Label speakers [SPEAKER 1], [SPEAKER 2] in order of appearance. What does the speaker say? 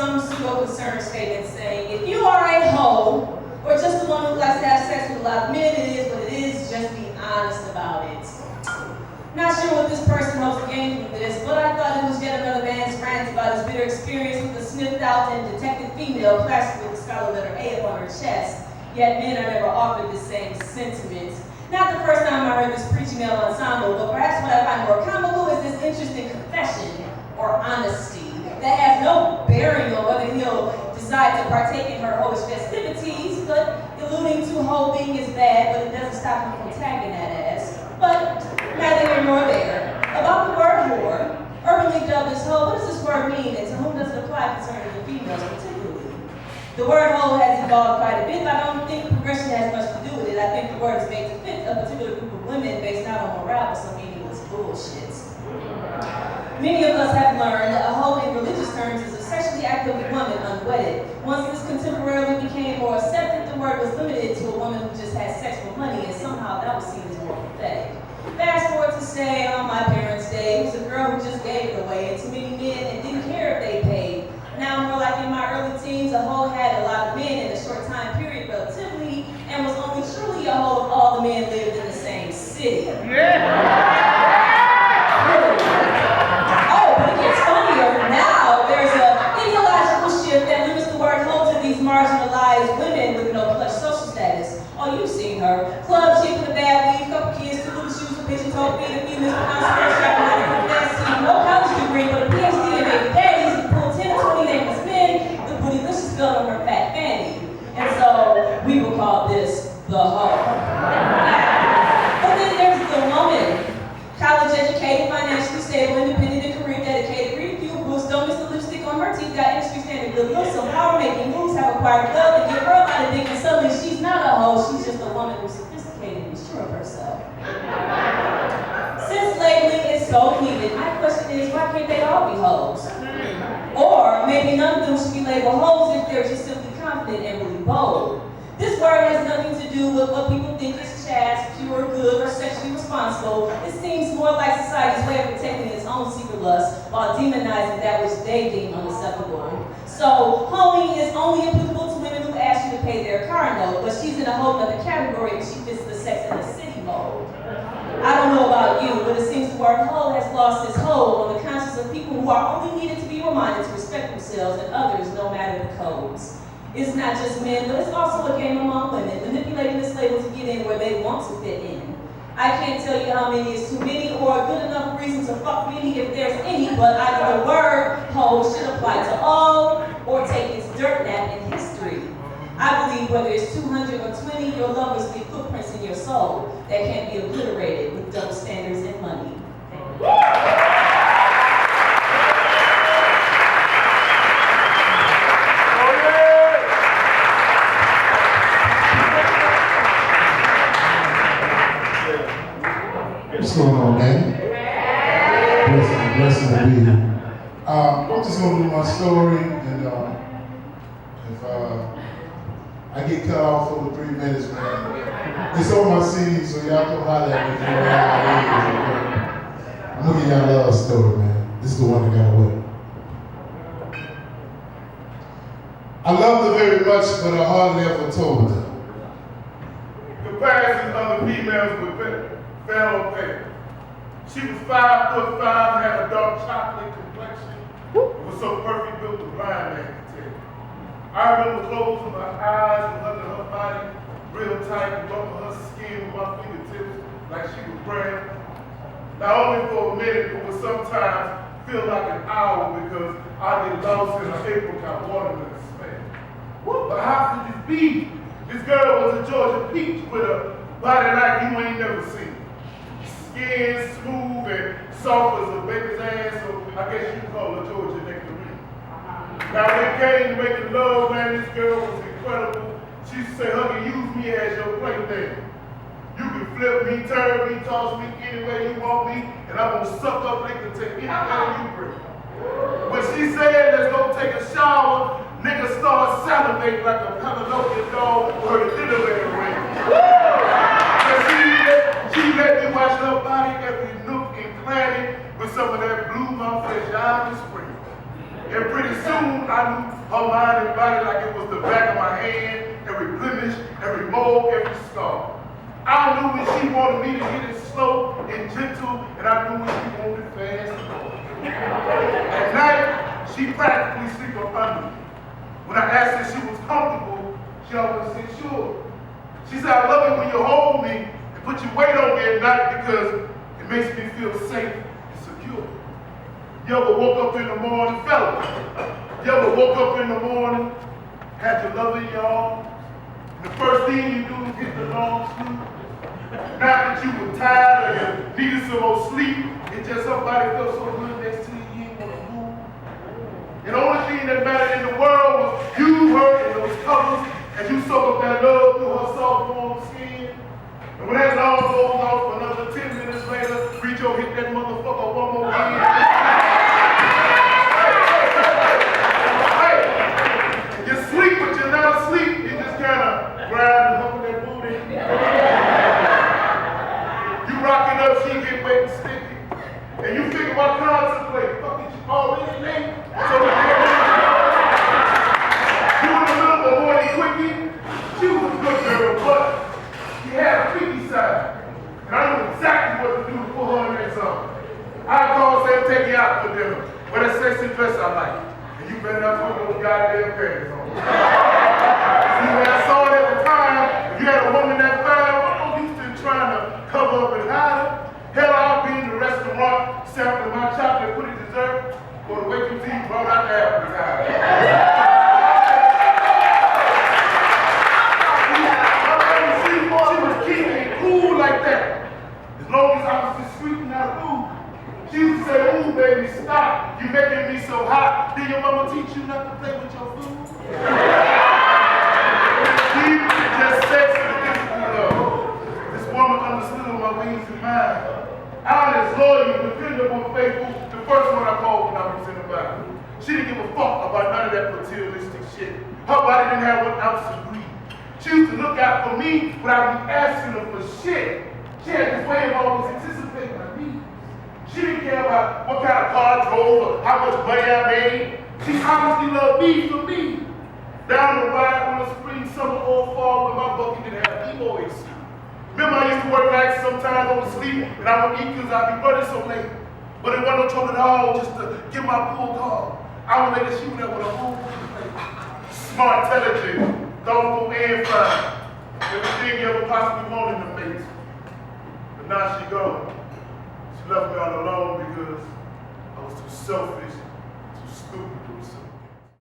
[SPEAKER 1] some pseudo-concerned statement saying, if you are a hoe, or just the one who likes to have sex with a lot of men, it is what it is, just be honest about it. Not sure what this person hopes to gain from this, but I thought it was yet another man's rant about his bitter experience with a sniffed out and detected female plastered with the scarlet letter A upon her chest, yet men are never offered the same sentiment. Not the first time I heard this preaching male ensemble, but perhaps what I find more comical is this interesting confession, or honesty, that has no bearing on whether he'll decide to partake in her hoish festivities, but alluding to hoe being is bad, but it doesn't stop him from tagging that ass. But neither here nor there. About the word whore, urbanly dubbed as hoe, what does this word mean, and to whom does it apply concerning the females particularly? The word hoe has evolved quite a bit, but I don't think progression has much to do with it. I think the word is made to fit a particular group of women based not on morale, but some meaningless bullshit. Many of us have learned that a hoe in religious terms is a sexually active woman unwedded. Once this contemporarily became more accepted, the word was limited to a woman who just had sex for money, and somehow that was seen as more pathetic. Fast forward to say on my parents' day, it was a girl who just gave it away, and too many men and didn't care if they paid. Now, more like in my early teens, a hoe had a lot of men in a short time period relatively, and was only truly a hoe if all the men lived in the same city. Oh, but it gets funnier. Now, there's an ideological shift that limits the word hoe to these marginalized women with no plush social status. Oh, you've seen her. Club chick with a bad weave, couple kids, two little shoes for pigeon-toed feet, a few Mr. Constable shopping with a fancy, no college degree, but a PhD in baby daddies who pull 10 or 20 nameless men with bootylicious felt on her fat fanny. And so, we will call this the hoe. But then there's the woman. College educated, financially stable, independent, and career dedicated, read a few books, don't miss the lipstick on her teeth, got industry standard good looks, some power making moves, have acquired wealth, and get her out of dick, and suddenly she's not a hoe, she's just a woman who's sophisticated and sure of herself. Since labeling is so needed, my question is, why can't they all be hoes? Or maybe none of them should be labeled hoes if they're just simply confident and really bold. This word has nothing to do with what people think is chaste, pure, good, or sexually responsible. It seems more like society's way of protecting its own secret lust while demonizing that which they deem unacceptable. So, hoeing is only applicable to women who ask you to pay their car note, but she's in a whole other category and she fits the sex in the city mold. I don't know about you, but it seems the word hoe has lost its hold on the conscience of people who are only needed to be reminded to respect themselves and others no matter the codes. It's not just men, but it's also a game among women, manipulating this label to get in where they want to fit in. I can't tell you how many is too many or a good enough reason to fuck many if there's any, but either the word hoe should apply to all or take its dirt nap in history. I believe whether it's 200 or 20, your lovers leave footprints in your soul that can't be obliterated with double standards and money.
[SPEAKER 2] What's going on, man? Blessing to be here. I'm just going to do my story, and if I get cut off for 3 minutes, man, it's on my CD, so y'all come holler at me if you know how it is. I'm going to give y'all a love story, man. This is the one that got away. I loved her very much, but I hardly ever told her.
[SPEAKER 3] Comparisons of other females with fellow paper. She was 5'5" and had a dark chocolate complexion. It was so perfect built the blind man could tell. I remember closing my eyes and hugging her body real tight and rubbing her skin with my fingertips like she was brand. Not only for a minute, but would sometimes feel like an hour because I get lost in an apricot watermelon smell. But how could this be? This girl was a Georgia peach with a body like you ain't never seen. Skin smooth and soft as a baby's ass, so I guess you could call her Georgia nectarine. Now when it came to making love, man, this girl was incredible. She used to say, Huggy, use me as your plaything. You can flip me, turn me, toss me any way you want me, and I'm gonna suck up liquor to anything you bring. When she said, let's go take a shower, niggas start salivating like a Pavlovian dog with her dinner bell ring. She let me watch her body every nook and cranny with some of that blue mouth fresh out in spring. And pretty soon, I knew her mind and body like it was the back of my hand, every blemish, every mole, every scar. I knew when she wanted me to hit it slow and gentle, and I knew when she wanted it fast and hard. At night, she practically sleep up under me. When I asked if she was comfortable, she always said, sure. She said, I love it when you hold me and put your weight on me at night because it makes me feel safe and secure. You ever woke up in the morning, fellas? You ever woke up in the morning, had your love in your arms, and the first thing you do is hit the long sleep? Not that you were tired or you needed some more sleep, it just somebody felt so good next to you, you didn't want to move. And the only thing that mattered in the world was you, her, and those covers, and you soak up that love through her soft, warm skin. And when that love goes off, another 10 minutes later, reach over, hit that motherfucker one more time. You sleep, but you're not asleep. You just kind of grind and hump that booty. You rock it up, she get wet and sticky. And you figure what contemplate. Fuck it, you already late. So you in the middle of a morning quickie. She was a good girl, but she had a freaky side. And I knew exactly what to do to put her in that zone. I called, say, take you out for dinner. Wear that sexy dress I like. And you better not put those goddamn pants on. See, when I saw it at the time, if you had a woman that fine, I'm used to trying to cover up and hide her. Hell, I'll be in the restaurant, sampling my chocolate, put it dessert, or the waitress team brought out the appetizer. She was keeping it cool like that. As long as I was discreet and not rude. She would say, ooh, baby, stop. You're making me so hot. Did your mama teach you not to play with your food? She just sexy and physical love. This woman understood my wings and mine. Honest, loyal, dependable, faithful. The first one I called when I was in the Bible. She didn't give a fuck about none of that materialistic shit. Her body didn't have 1 ounce of greed. She used to look out for me without me asking her for shit. She had this way of always anticipating my needs. She didn't care about what kind of car I drove or how much money I made. She honestly loved me for me. Down the ride on the spring, summer, or fall when my bucket didn't have emo AC. Remember I used to work nights sometimes I would sleep and I would eat because I'd be running so late. But it wasn't no trouble at all just to get my pool call. I would let her shoot up with a whole plate. Smart, intelligent, thoughtful, and fine. Everything you ever possibly wanted in the face. But now she gone. She left me all alone because I was too selfish